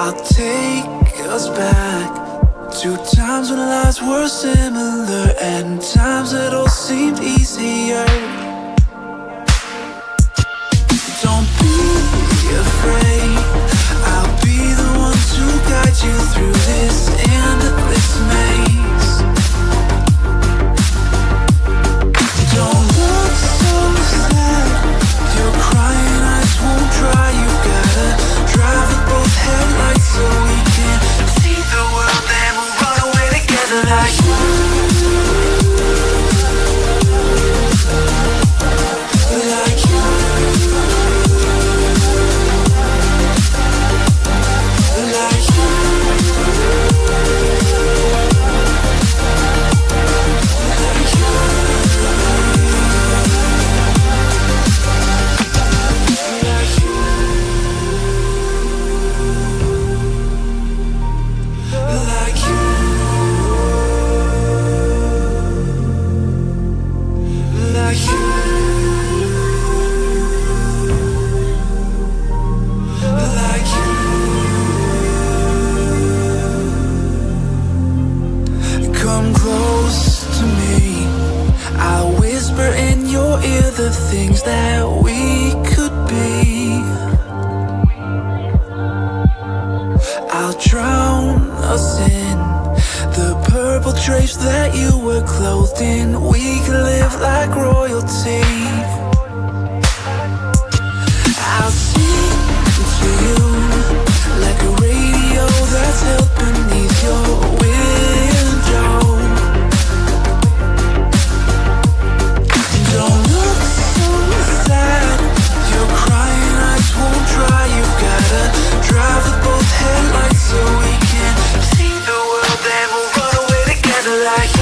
I'll take us back to times when lives were similar and times that all seemed easier. Don't be afraid, I'll be the one to guide you through this endless maze. Don't look so sad, your crying eyes won't dry. You've gotta drive with both headlights so we can see the world and we'll run away together like the things that we could be. I'll drown us in the purple drapes that you were clothed in. We could live like royalty. I'll sing to you like a radio that's held beneath your window. Don't look so sad, your crying eyes won't dry. You've gotta drive with both headlights so we can see the world and we'll run away together like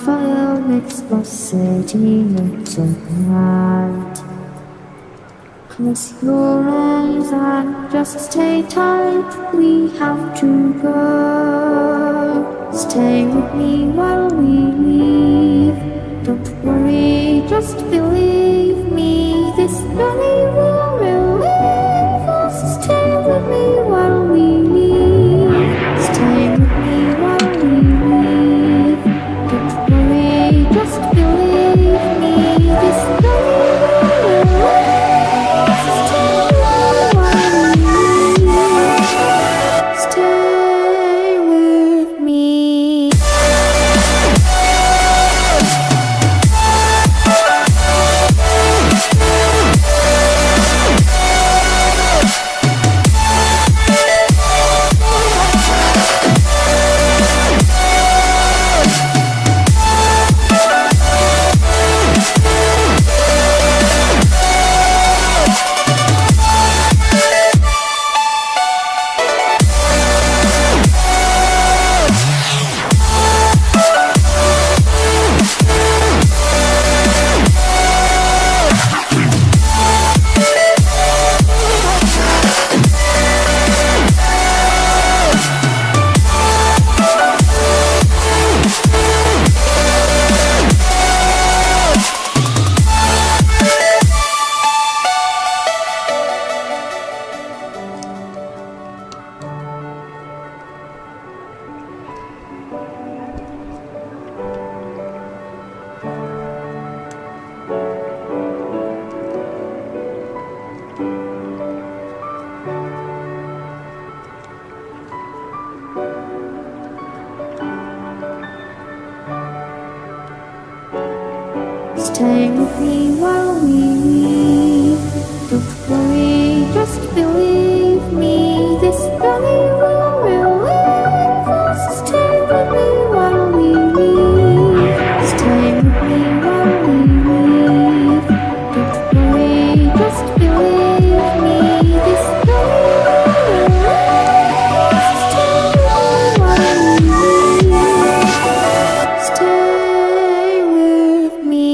Fire makes the city look so bright. Close your eyes and just stay tight. We have to go. Stay with me while we leave. Don't worry, just believe me. This journey will relieve us. Stay with me while we leave. Stay with me while we leave. Don't worry, just believe me. This journey will relieve us. Stay with me while we leave. Stay with me. Stay with me while we leave. Don't worry, just believe me. This journey will relieve us. Stay with me while we leave. Stay with me while we leave. Don't worry, just believe me. This journey will relieve us. Stay with me while we leave. Stay with me.